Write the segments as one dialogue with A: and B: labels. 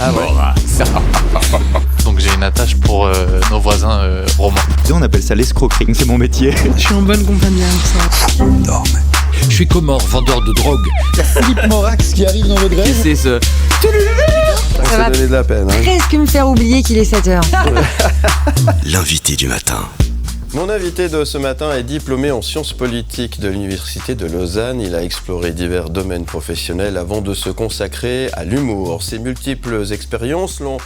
A: Ah ouais.
B: Donc j'ai une attache pour nos voisins romains.
A: On appelle ça l'escroquerie, c'est mon métier.
C: Je suis en bonne compagnie avec ça.
D: Non, mais...
E: Je suis Comore, vendeur de drogue.
D: Philippe Morax qui arrive dans votre grève.
A: C'est ce...
F: Ça va
D: donné de la peine.
F: presque me faire oublier qu'il est 7h.
D: L'invité du matin.
G: Mon invité de ce matin est diplômé en sciences politiques de l'Université de Lausanne. Il a exploré divers domaines professionnels avant de se consacrer à l'humour. Ses multiples expériences l'ont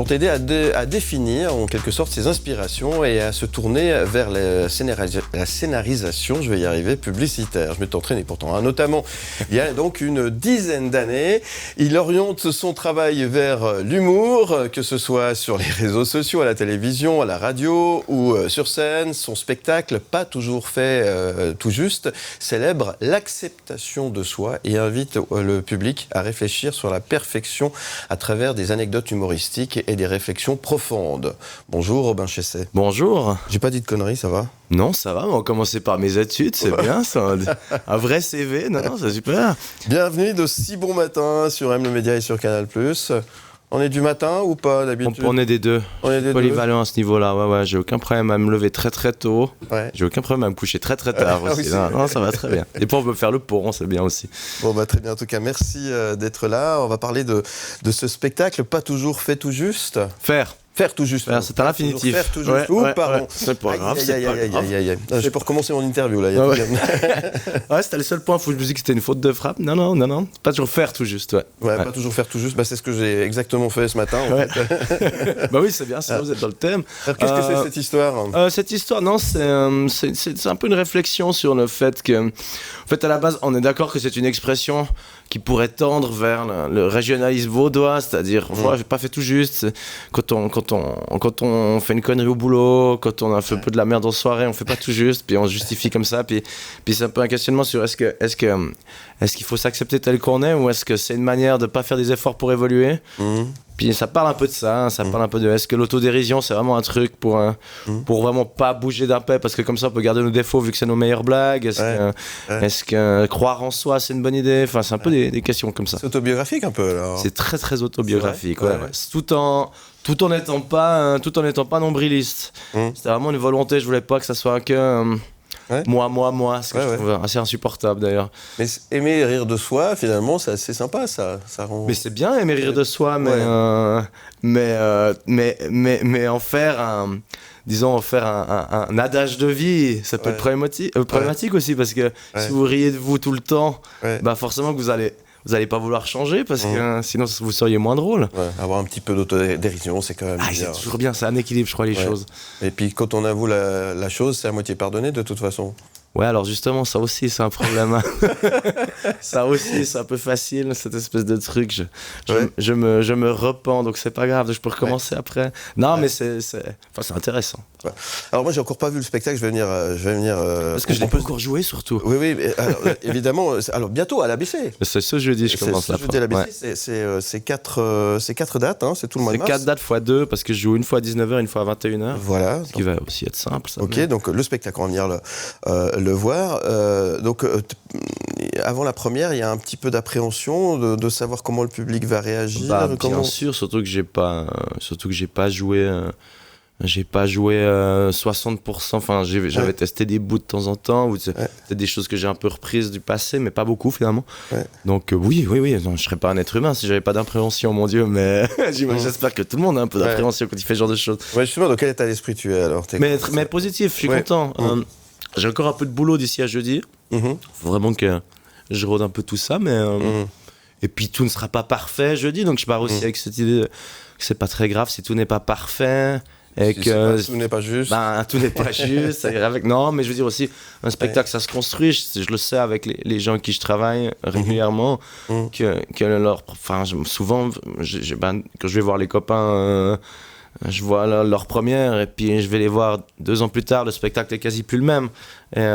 G: aidé à définir en quelque sorte ses inspirations et à se tourner vers la scénarisation, je vais y arriver, publicitaire. Je m'étais entraîné pourtant, notamment il y a donc une dizaine d'années. Il oriente son travail vers l'humour, que ce soit sur les réseaux sociaux, à la télévision, à la radio ou sur scène. Son spectacle, pas toujours fait tout juste, célèbre l'acceptation de soi et invite le public à réfléchir sur la perfection à travers des anecdotes humoristiques et des réflexions profondes. Bonjour Robin Chesset.
H: Bonjour.
G: J'ai pas dit de conneries, ça va ?
H: Non, ça va, on va commencer par mes études, c'est bien ça. Un vrai CV, non, c'est super.
G: Bienvenue de Si Bon Matin sur M le Média et sur Canal+. On est du matin ou pas d'habitude ?
H: On est des deux.
G: On est des
H: polyvalent à ce niveau-là, ouais, j'ai aucun problème à me lever très très tôt.
G: Ouais.
H: J'ai aucun problème à me coucher très très tard aussi.
G: Oui,
H: non, ça va très bien. Et puis on peut faire le pont, c'est bien aussi.
G: Bon, très bien, en tout cas, merci d'être là. On va parler de ce spectacle, pas toujours fait tout juste. Faire tout juste.
H: C'est un infinitif.
G: Faire tout juste. Pardon.
H: Ouais. C'est pas grave, c'est pas grave.
G: J'ai pour commencer mon interview, là.
H: Ouais, c'était le seul point où je me dis que c'était une faute de frappe. Non. Pas toujours faire tout juste, ouais.
G: Pas toujours faire tout juste. C'est ce que j'ai exactement fait ce matin. En fait.
H: Bah oui, c'est bien, ça, vous êtes dans le thème.
G: Alors, qu'est-ce que c'est cette histoire ?
H: Cette histoire, non, c'est un peu une réflexion sur le fait que, en fait, à la base, on est d'accord que c'est une expression qui pourrait tendre vers le régionalisme vaudois, c'est-à-dire, j'ai pas fait tout juste. Quand on fait une connerie au boulot, quand on a fait un peu de la merde en soirée, on fait pas tout juste, puis on se justifie comme ça, puis c'est un peu un questionnement sur est-ce qu'il faut s'accepter tel qu'on est, ou est-ce que c'est une manière de pas faire des efforts pour évoluer. Puis ça parle un peu de ça, parle un peu de est-ce que l'autodérision c'est vraiment un truc pour vraiment pas bouger d'un pet parce que comme ça on peut garder nos défauts vu que c'est nos meilleures blagues. Est-ce que croire en soi c'est une bonne idée ? Enfin c'est un peu des questions comme ça.
G: C'est autobiographique un peu alors.
H: C'est très très autobiographique, ouais. Tout en n'étant pas nombriliste. C'était vraiment une volonté, je voulais pas que ça soit que moi, ce que je trouve assez insupportable d'ailleurs.
G: Mais aimer rire de soi, finalement, c'est assez sympa, ça rend...
H: Mais c'est bien aimer rire de soi, mais en faire un adage de vie, ça peut être problématique aussi, parce que si vous riez de vous tout le temps, forcément que vous allez pas vouloir changer parce que sinon vous seriez moins drôle.
G: Avoir un petit peu d'autodérision, c'est quand même bien.
H: C'est toujours bien, c'est un équilibre, je crois, les choses.
G: Et puis quand on avoue la chose, c'est à moitié pardonné de toute façon.
H: Ouais, alors justement, ça aussi, c'est un problème. Ça aussi, c'est un peu facile, cette espèce de truc. Je me repens, donc c'est pas grave, je peux recommencer après. Non, mais c'est intéressant.
G: Alors moi, j'ai encore pas vu le spectacle, je vais venir
H: parce que je l'ai pas encore joué, surtout.
G: Oui, mais, alors, évidemment, alors bientôt à l'ABC.
H: C'est ce jeudi, je commence là.
G: Jeudi à l'ABC, c'est 4 dates, c'est tout le mois de mars.
H: C'est 4 dates x 2, parce que je joue une fois à 19h, une fois à 21h.
G: Voilà.
H: Ce qui va aussi être simple. Ça,
G: ok, donc le spectacle, on va venir le voir. Avant la première, il y a un petit peu d'appréhension de savoir comment le public va réagir.
H: Bien sûr, surtout que j'ai pas joué. J'ai pas joué 60%, enfin j'avais testé des bouts de temps en temps, ou c'est des choses que j'ai un peu reprises du passé, mais pas beaucoup finalement. Donc oui, non, je serais pas un être humain si j'avais pas d'appréhension, mon Dieu, mais j'espère que tout le monde a un peu d'appréhension quand il fait ce genre de choses.
G: Ouais, justement, dans quel état d'esprit tu es alors ?
H: Mais positif, je suis content. J'ai encore un peu de boulot d'ici à jeudi. Faut vraiment que je rôde un peu tout ça, mais... Et puis tout ne sera pas parfait jeudi, donc je pars aussi avec cette idée que c'est pas très grave si tout n'est pas parfait. Et que
G: tout n'est pas juste.
H: Tout n'est pas juste. Ça ira avec. Non, mais je veux dire aussi, un spectacle, ça se construit. Je le sais avec les gens avec qui je travaille régulièrement. Souvent, quand je vais voir les copains, je vois leur première, et puis je vais les voir 2 ans plus tard. Le spectacle est quasi plus le même. Et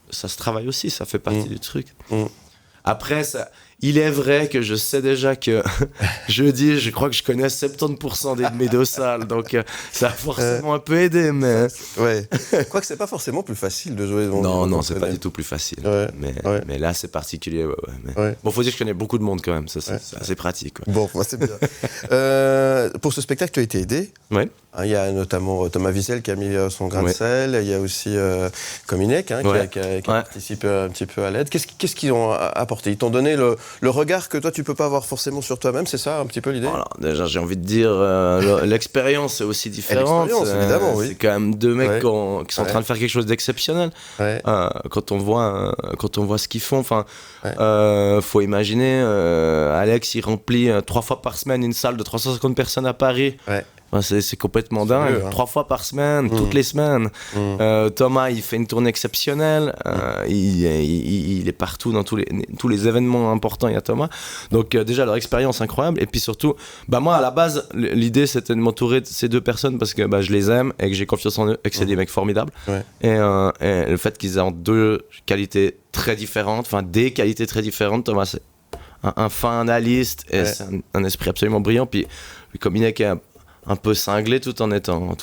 H: ça se travaille aussi, ça fait partie du truc. Après, Il est vrai que je sais déjà que jeudi, je crois que je connais 70% de mes deux salles, donc ça a forcément un peu aidé, mais...
G: Ouais. Quoique c'est pas forcément plus facile de jouer devant
H: Non, c'est pas du tout plus facile. Mais là, c'est particulier. Bon, faut dire que je connais beaucoup de monde quand même, ça, c'est assez pratique. Quoi.
G: Bon, c'est bien. Pour ce spectacle, tu as été aidé.
H: Ouais.
G: Il y a notamment Thomas Wiesel qui a mis son grain de sel. Il y a aussi Kominek qui a participé un petit peu à l'aide. Qu'est-ce qu'ils ont apporté? Ils t'ont donné le regard que toi, tu peux pas avoir forcément sur toi-même, c'est ça un petit peu l'idée?
H: Alors, déjà, j'ai envie de dire, l'expérience est aussi différente.
G: L'expérience, évidemment, oui.
H: C'est quand même deux mecs qui sont en train de faire quelque chose d'exceptionnel. Quand on voit ce qu'ils font, faut imaginer, Alex, il remplit 3 fois par semaine une salle de 350 personnes à Paris. Ouais. C'est complètement dingue. 3 fois par semaine, toutes les semaines. Thomas, il fait une tournée exceptionnelle. Il est partout dans tous les événements importants. Il y a Thomas. Donc déjà, leur expérience incroyable. Et puis surtout, moi, à la base, l'idée, c'était de m'entourer de ces deux personnes parce que je les aime et que j'ai confiance en eux et que c'est des mecs formidables. Ouais. Et le fait qu'ils aient deux qualités très différentes, des qualités très différentes. Thomas, c'est un fin analyste et c'est un esprit absolument brillant. Puis Kominek est un peu cinglé tout en étant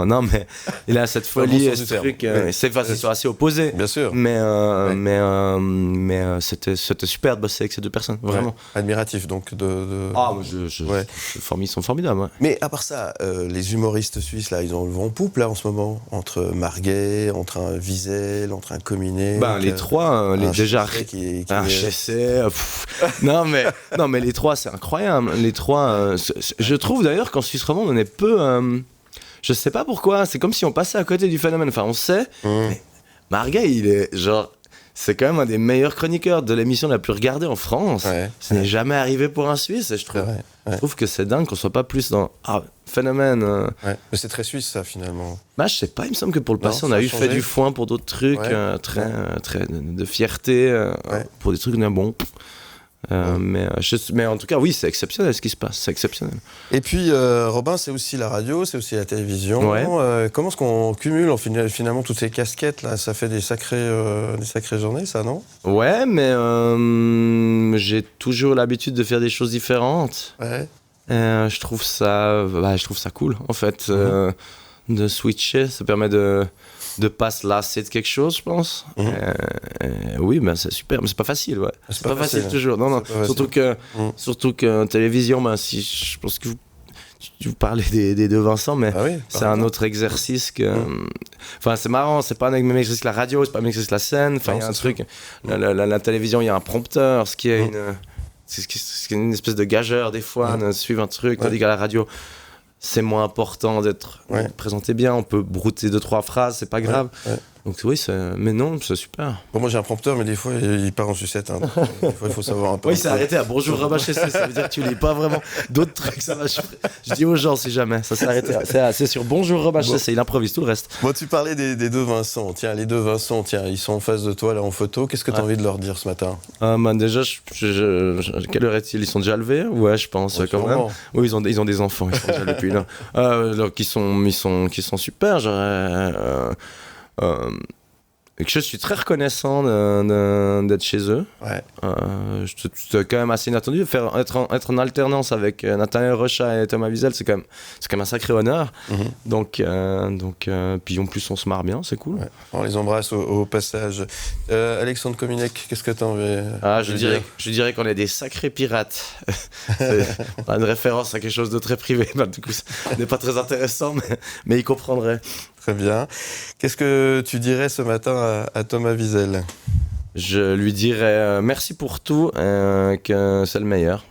H: non, mais il a cette folie et ce truc c'est assez opposé, bien sûr, mais c'était super de bosser avec ces deux personnes, vraiment
G: admiratif donc
H: ils sont formidables.
G: Mais à part ça, les humoristes suisses là, ils ont le vent en poupe là en ce moment, entre Marguet, entre un Wiesel, entre un Kominek,
H: les trois déjà un Chessé, non mais les trois c'est incroyable, les trois je trouve d'ailleurs qu'en Suisse romande on est peu je sais pas pourquoi, c'est comme si on passait à côté du phénomène, on sait, mais Marguet il est c'est quand même un des meilleurs chroniqueurs de l'émission la plus regardée en France. Ça n'est jamais arrivé pour un Suisse et je trouve que c'est dingue qu'on soit pas plus dans phénomène.
G: Mais c'est très suisse ça finalement.
H: Je sais pas, il me semble que pour le passé on a fait du foin pour d'autres trucs, très de fierté pour des trucs bon. Mais en tout cas, oui, c'est exceptionnel ce qui se passe, c'est exceptionnel.
G: Et puis, Robin, c'est aussi la radio, c'est aussi la télévision. Comment est-ce qu'on cumule finalement toutes ces casquettes là? Ça fait des sacrées journées, ça, non? Ouais,
H: mais j'ai toujours l'habitude de faire des choses différentes. Je trouve ça cool, en fait, de switcher. Ça permet de pas se lasser de quelque chose, je pense. Oui, c'est super, mais c'est pas facile, c'est pas facile toujours. Non. Surtout que télévision, si je pense que vous parlez des deux Vincent, mais c'est un autre exercice que... c'est marrant, c'est pas un même exercice que la radio, c'est pas un même exercice que la scène. Il y a un truc... La télévision, il y a un prompteur, ce qui est une espèce de gageur, des fois, de suivre un truc, tandis qu'à la radio... c'est moins important d'être présenté bien, on peut brouter 2-3 phrases, c'est pas grave. Donc oui, mais non, c'est super.
G: Bon, moi j'ai un prompteur, mais des fois il part en sucette. Des fois il faut savoir un peu.
H: Oui, c'est arrêté à bonjour Rabachet, ça veut dire que tu lis pas vraiment d'autres trucs. Ça va, je dis aux gens si jamais, ça s'est arrêté. C'est sur bonjour Rabachet, il improvise tout le reste.
G: Bon, tu parlais des deux Vincent. Tiens, les deux Vincent, ils sont en face de toi là en photo. Qu'est-ce que tu as envie de leur dire ce matin?
H: Déjà, quelle heure est-il? Ils sont déjà levés? Ouais, je pense quand même. Oui, ils ont des enfants, ils sont déjà depuis là. Qui sont super. Je suis très reconnaissant d'être chez eux. C'était quand même assez inattendu. Être en alternance avec Nathanaël Rocha et Thomas Wiesel, c'est quand même un sacré honneur. Donc, puis en plus on se marre bien, c'est cool.
G: On les embrasse au passage. Alexandre Kominek, qu'est-ce que tu as envie
H: je dirais qu'on est des sacrés pirates. C'est une référence à quelque chose de très privé. Du coup, ça n'est pas très intéressant, mais il comprendrait.
G: Très bien. Qu'est-ce que tu dirais ce matin à Thomas Wiesel?
H: Je lui dirais merci pour tout, que c'est le meilleur.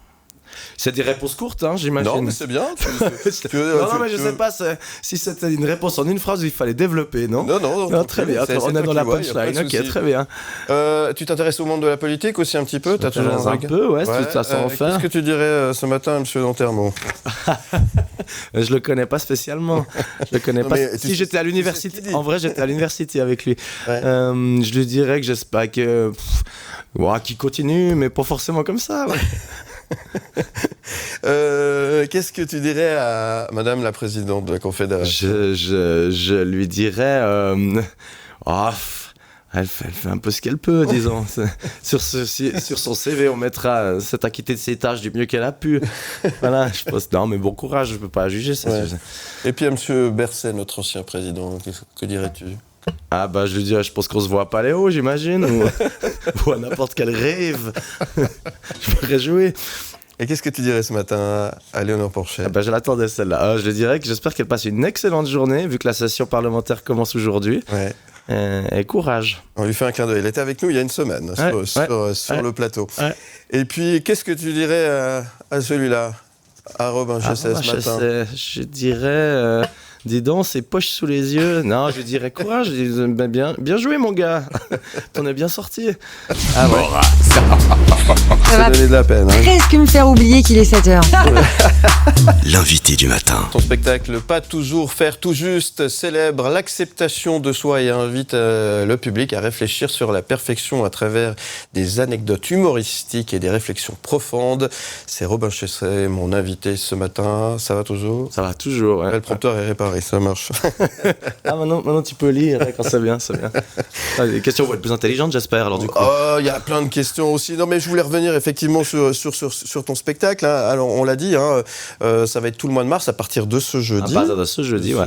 H: C'est des réponses courtes, j'imagine.
G: Non, mais c'est bien.
H: Mais je sais pas si c'était une réponse en une phrase où il fallait développer, non? Non, très bien. On est dans la punchline. Ok, très bien.
G: Tu t'intéresses au monde de la politique aussi un petit peu?
H: T'as toujours un peu, c'est toute façon faire.
G: Qu'est-ce que tu dirais ce matin à M. Dantermo?
H: Je le connais pas spécialement. Je le connais pas. Si j'étais à l'université, en vrai, j'étais à l'université avec lui. Je lui dirais que j'espère qu'il continue, mais pas forcément comme ça.
G: Qu'est-ce que tu dirais à Madame la Présidente de la Confédération?
H: Je lui dirais Elle fait un peu ce qu'elle peut, disons. Sur son CV, on mettra s'est acquittée de ses tâches du mieux qu'elle a pu. Voilà, je pense. Non, mais bon courage, je peux pas juger ça.
G: Ouais. Et puis à M. Berset, notre ancien président, que dirais-tu?
H: Ah bah je lui dirais, je pense qu'on se voit à Paléo, j'imagine, ou à n'importe quel rêve. Je me réjouis.
G: Et qu'est-ce que tu dirais ce matin à Léonore Porchet?
H: Ah bah je l'attendais celle-là. Je dirais que j'espère qu'elle passe une excellente journée, vu que la session parlementaire commence aujourd'hui.
G: Ouais.
H: Et courage.
G: On lui fait un clin d'œil. Elle était avec nous il y a une semaine sur le plateau. Ouais. Et puis, qu'est-ce que tu dirais à celui-là, à Robin Chesset ce matin?
H: Je dirais... dis donc, ses poches sous les yeux. Non, je dirais courage. Bien joué, mon gars. T'en es bien sorti.
G: Ah ouais.
F: Ça va
G: donné de la peine.
F: Presque me faire oublier qu'il est 7h.
D: L'invité du matin.
G: Ton spectacle Pas toujours faire tout juste célèbre l'acceptation de soi et invite le public à réfléchir sur la perfection à travers des anecdotes humoristiques et des réflexions profondes. C'est Robin Chesset, mon invité ce matin. Ça va toujours?
H: Ça va toujours, ouais.
G: Le prompteur est réparé, ça marche.
H: Ah, maintenant tu peux lire quand c'est bien, c'est bien. Ah, les questions vont être plus intelligentes, j'espère, alors du coup.
G: Oh, il y a plein de questions aussi. Non, mais je voulais revenir effectivement sur ton spectacle. Hein. Alors, on l'a dit, hein, ça va être tout le mois de mars à partir de ce jeudi.
H: À partir de ce jeudi, ouais.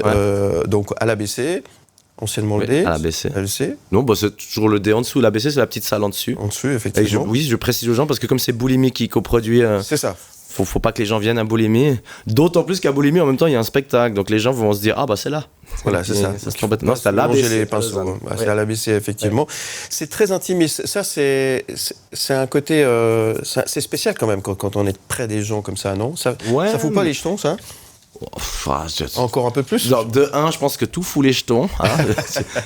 G: Ouais. Donc, à l'ABC, anciennement le D.
H: À l'ABC.
G: LC.
H: Non, bah, c'est toujours le D en dessous. L'ABC, c'est la petite salle en dessus.
G: En dessous, effectivement.
H: Oui, je précise aux gens parce que comme c'est Boulimi qui coproduit.
G: C'est ça.
H: Faut pas que les gens viennent à Boulimie. D'autant plus qu'à Boulimie, en même temps, il y a un spectacle. Donc les gens vont se dire, ah bah c'est là.
G: Voilà, c'est ça.
H: Non, c'est à l'ABC.
G: C'est à l'ABC, effectivement. Ouais. C'est très intimiste. Ça, c'est un côté... c'est spécial quand même quand on est près des gens comme ça, non? Ça fout pas les jetons, ça? Encore un peu plus?
H: Non, de 1, je pense que tout fout les jetons. Hein.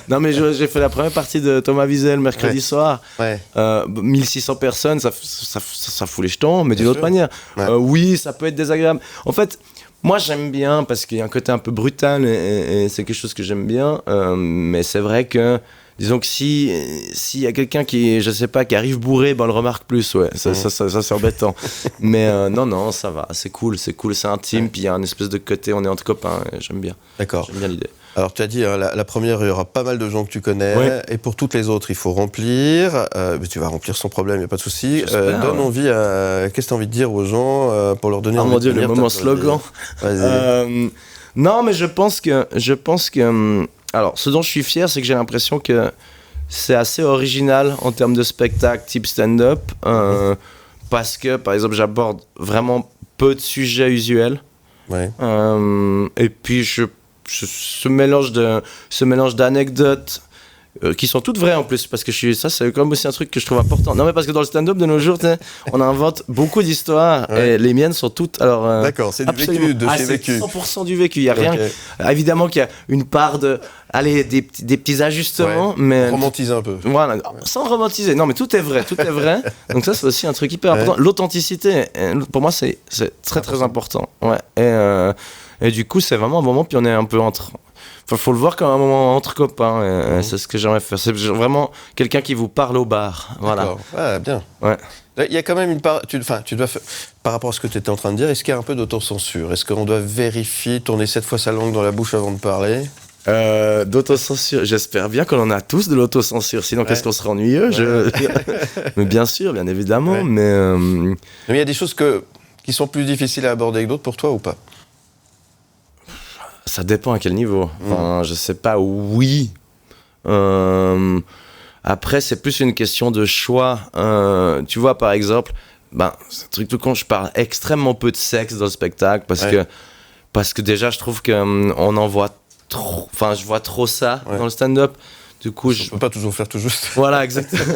H: Non, mais j'ai fait la première partie de Thomas Wiesel mercredi soir. Ouais. 1600 personnes, ça fout les jetons, mais d'une autre manière. Ouais. Oui, ça peut être désagréable. En fait, moi, j'aime bien parce qu'il y a un côté un peu brutal et c'est quelque chose que j'aime bien. Mais c'est vrai que, disons que s'il y a quelqu'un qui, je sais pas, qui arrive bourré, ben on le remarque plus, ouais. Ça c'est embêtant. Mais non, ça va, c'est cool, c'est intime, puis il y a un espèce de côté, on est entre copains, et j'aime bien.
G: D'accord.
H: J'aime bien l'idée.
G: Alors, tu as dit, hein, la première, il y aura pas mal de gens que tu connais, et pour toutes les autres, il faut remplir. Mais tu vas remplir sans problème, il n'y a pas de souci. Donne envie qu'est-ce que tu as envie de dire aux gens pour leur donner envie
H: de venir?
G: Oh mon Dieu,
H: le moment slogan. Vas-y. Non, mais je pense que alors, ce dont je suis fier, c'est que j'ai l'impression que c'est assez original en termes de spectacle type stand-up, parce que, par exemple, j'aborde vraiment peu de sujets usuels. Ouais. Et puis, ce mélange d'anecdotes qui sont toutes vraies en plus, parce que ça c'est comme aussi un truc que je trouve important. Non mais parce que dans le stand-up de nos jours, on invente beaucoup d'histoires, et les miennes sont toutes... Alors,
G: d'accord, c'est du vécu, de chez vécu.
H: C'est 100% du vécu, il n'y a rien... Évidemment qu'il y a une part de... Allez, des petits ajustements, mais...
G: Romantiser un peu.
H: Voilà, sans romantiser. Non mais tout est vrai. Donc ça c'est aussi un truc hyper important. L'authenticité, pour moi c'est très important. Ouais. Et du coup c'est vraiment un moment, puis on est un peu entre... Enfin, faut le voir comme un moment entre copains, c'est ce que j'aimerais faire. C'est vraiment quelqu'un qui vous parle au bar. Voilà.
G: D'accord. Ah, bien.
H: Ouais.
G: Il y a quand même une part... tu dois par rapport à ce que tu étais en train de dire, est-ce qu'il y a un peu d'autocensure? Est-ce qu'on doit vérifier, tourner 7 fois sa langue dans la bouche avant de parler?
H: D'autocensure, j'espère bien qu'on en a tous de l'autocensure, sinon qu'est-ce qu'on serait ennuyeux? Mais bien sûr, bien évidemment, mais
G: il y a des choses qui sont plus difficiles à aborder que d'autres pour toi ou pas?
H: Ça dépend à quel niveau. Enfin, je sais pas, oui. Après, c'est plus une question de choix. Tu vois, par exemple, c'est un truc tout con, je parle extrêmement peu de sexe dans le spectacle parce que déjà, je trouve qu'on en voit trop. Enfin, je vois trop ça dans le stand-up. Du coup,
G: je peux pas toujours faire tout juste.
H: Voilà, exactement.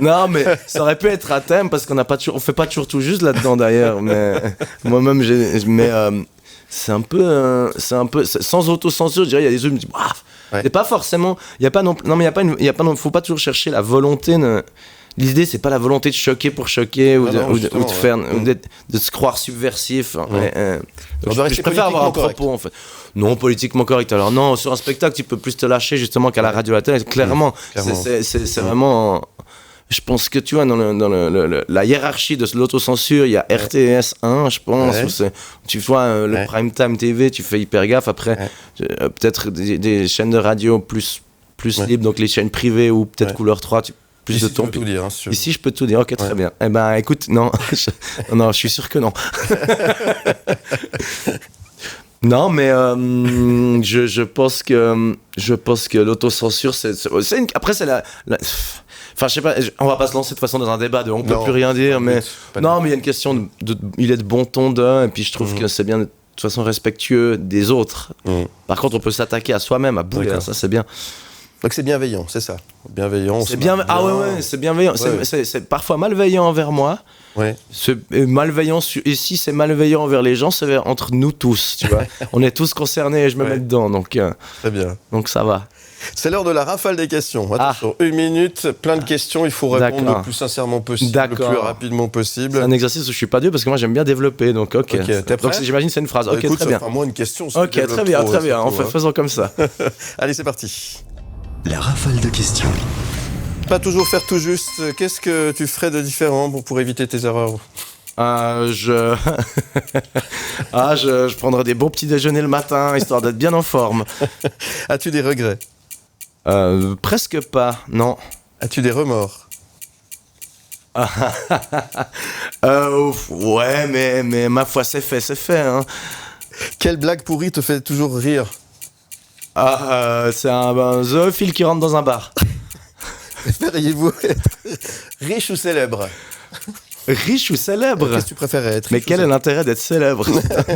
H: Non, mais ça aurait pu être à thème parce on fait pas toujours tout juste là-dedans d'ailleurs. Mais moi-même, c'est un peu sans autocensure, je dirais. Il y a des trucs, je me dis, c'est pas forcément. Faut pas toujours chercher la volonté. L'idée, c'est pas la volonté de choquer pour choquer ou de se croire subversif. Je préfère avoir un propos, en fait. Non, politiquement correct. Alors non, sur un spectacle, tu peux plus te lâcher justement qu'à la radio, à la télé. Clairement. C'est vraiment. Je pense que tu vois, dans la hiérarchie de l'autocensure, il y a RTS 1, je pense. Où tu vois, le Prime Time TV, tu fais hyper gaffe. Après, peut-être des chaînes de radio plus plus
G: Ouais.
H: libre, donc les chaînes privées ou peut-être
G: Ouais.
H: couleur 3, plus
G: Ici,
H: de
G: tu
H: ton.
G: peux tout dire. Hein, si tu veux.
H: Ici, je peux tout dire. Ok, très
G: Ouais.
H: bien. Eh ben, écoute, non, non, je suis sûr que non. Non, mais je pense que l'autocensure, après, c'est enfin, je sais pas, on va pas se lancer de toute façon dans un débat de on peut
G: Non,
H: plus rien dire, mais
G: pas
H: non, mais il y a une question il est de bon ton d'un, et puis je trouve que c'est bien de toute façon respectueux des autres. Par contre, on peut s'attaquer à soi-même, à bouler,
G: D'accord.
H: ça c'est bien.
G: Donc c'est bienveillant, c'est ça. Bienveillant. on
H: C'est
G: se
H: bien,
G: marre
H: ah ouais, c'est bienveillant.
G: Ouais.
H: C'est parfois malveillant envers moi.
G: Ouais.
H: Ici, c'est malveillant envers les gens, c'est entre nous tous, tu vois. On est tous concernés et je me
G: Ouais.
H: mets dedans, donc
G: Très bien.
H: ça va.
G: C'est l'heure de la rafale des questions. Attention, 1 minute, plein de questions. Il faut répondre
H: D'accord.
G: le plus sincèrement possible,
H: D'accord.
G: le plus rapidement possible.
H: C'est un exercice où je suis pas dur parce que moi j'aime bien développer, donc ok.
G: t'es prêt?
H: Donc j'imagine c'est une phrase. Ok,
G: Écoute,
H: très
G: ça
H: bien.
G: fera moins une question. si
H: Ok,
G: tu développes
H: très bien,
G: trop,
H: très bien.
G: surtout, hein.
H: Faisons comme ça.
G: Allez, c'est parti.
D: La rafale de questions.
G: Pas toujours faire tout juste. Qu'est-ce que tu ferais de différent pour éviter tes erreurs?
H: Je prendrais des bons petits déjeuners le matin histoire d'être bien en forme.
G: As-tu des regrets?
H: Presque pas, non.
G: As-tu des remords?
H: Ouais, mais ma foi, c'est fait, hein.
G: Quelle blague pourrie te fait toujours rire?
H: C'est un zoophile qui rentre dans un bar.
G: Préfériez-vous être riche ou célèbre?
H: Riche ou célèbre?
G: Qu'est-ce que tu préférais être?
H: Mais
G: riche ou
H: quel est
G: célèbre?
H: l'intérêt d'être célèbre?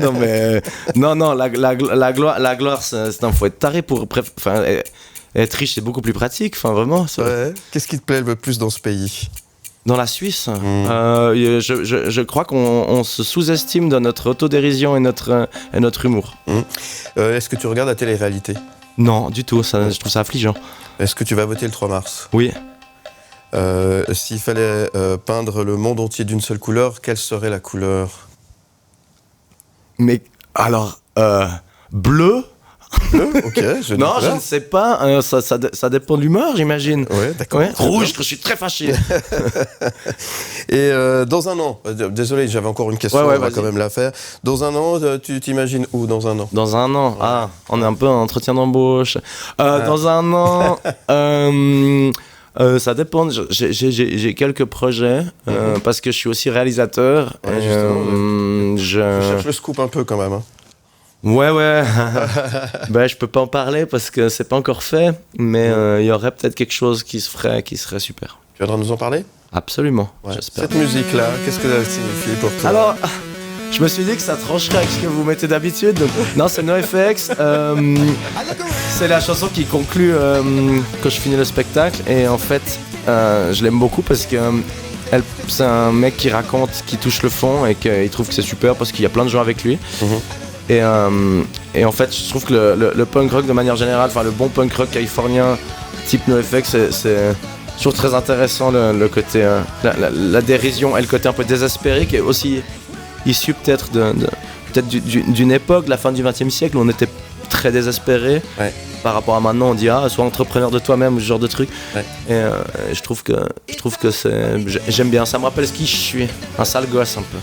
H: Non, mais non, la gloire, faut être taré pour. Enfin, être riche, c'est beaucoup plus pratique. Enfin, vraiment.
G: Ouais. Qu'est-ce qui te plaît le plus dans ce pays?
H: Dans la Suisse, je crois qu'on se sous-estime dans notre autodérision et notre humour.
G: Est-ce que tu regardes la télé-réalité?
H: Non, du tout. Je trouve ça affligeant.
G: Est-ce que tu vas voter le 3 mars?
H: Oui.
G: S'il fallait peindre le monde entier d'une seule couleur, quelle serait la couleur?
H: Mais alors, bleu?
G: Ok, je
H: Non,
G: note
H: je
G: là.
H: ne sais pas. Ça dépend de l'humeur, j'imagine.
G: Ouais, d'accord.
H: Ouais.
G: Très bien.
H: Rouge, je suis très fâché.
G: Et dans un an, désolé, j'avais encore une question,
H: Ouais,
G: on va
H: vas-y.
G: quand même la faire. Dans un an, tu t'imagines où dans un an?
H: Dans un an, on est un peu en entretien d'embauche. Dans un an, ça dépend. J'ai quelques projets parce que je suis aussi réalisateur.
G: Ouais,
H: et,
G: justement,
H: je
G: Je cherche le scoop un peu quand même. Hein.
H: Ouais. Ben, je peux pas en parler parce que c'est pas encore fait, mais il y aurait peut-être quelque chose qui serait super.
G: Tu viendras nous en parler?
H: Absolument,
G: Ouais.
H: j'espère.
G: Cette musique-là, qu'est-ce que ça signifie pour toi?
H: Alors, je me suis dit que ça trancherait avec ce que vous mettez d'habitude. Donc, non, c'est NoFX. C'est la chanson qui conclut quand je finis le spectacle. Et en fait, je l'aime beaucoup parce que c'est un mec qui raconte, qui touche le fond et qu'il trouve que c'est super parce qu'il y a plein de gens avec lui. Et en fait, je trouve que le punk rock de manière générale, enfin le bon punk rock californien type NoFX, c'est toujours très intéressant le côté, la dérision et le côté un peu désespéré qui est aussi issu peut-être d'une époque, la fin du XXe siècle, où on était très désespéré.
G: Ouais.
H: Par rapport à maintenant, on dit sois entrepreneur de toi-même ou ce genre de truc.
G: Ouais.
H: Et je trouve que j'aime bien. Ça me rappelle qui je suis, un sale gosse un peu.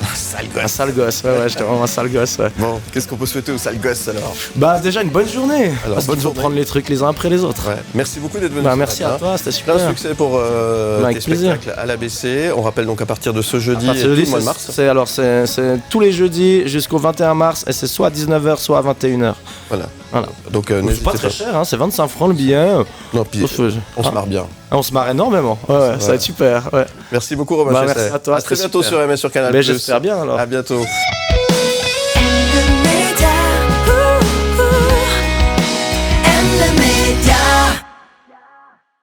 H: Un sale gosse, ouais, j'étais vraiment un sale gosse, ouais.
G: Bon, qu'est-ce qu'on peut souhaiter aux sales gosses alors?
H: Bah déjà une bonne journée.
G: Alors,
H: Parce
G: bonne
H: qu'il faut
G: journée.
H: prendre les trucs les uns après les autres.
G: Ouais. Merci beaucoup d'être venu.
H: Bah
G: ce
H: merci
G: matin.
H: à toi, c'était
G: Plein de
H: super.
G: succès pour
H: Avec
G: tes
H: plaisir.
G: spectacles à l'ABC. On rappelle donc à partir de ce jeudi,
H: À partir
G: et
H: de
G: tout
H: jeudi,
G: le mois de mars.
H: c'est tous les jeudis jusqu'au 21 mars et c'est soit à 19h soit à 21h.
G: Voilà.
H: Voilà.
G: Donc
H: C'est
G: n'hésitez
H: pas
G: pas.
H: très cher, hein, c'est 25 francs le billet.
G: Non, puis, on se marre bien.
H: On se marre énormément. Ouais, ça va être super. Ouais.
G: Merci beaucoup Romain
H: Bah,
G: Chesset.
H: merci à toi,
G: très
H: c'était
G: bientôt
H: super.
G: sur MS sur Canal+.
H: Mais j'espère bien alors.
G: À bientôt.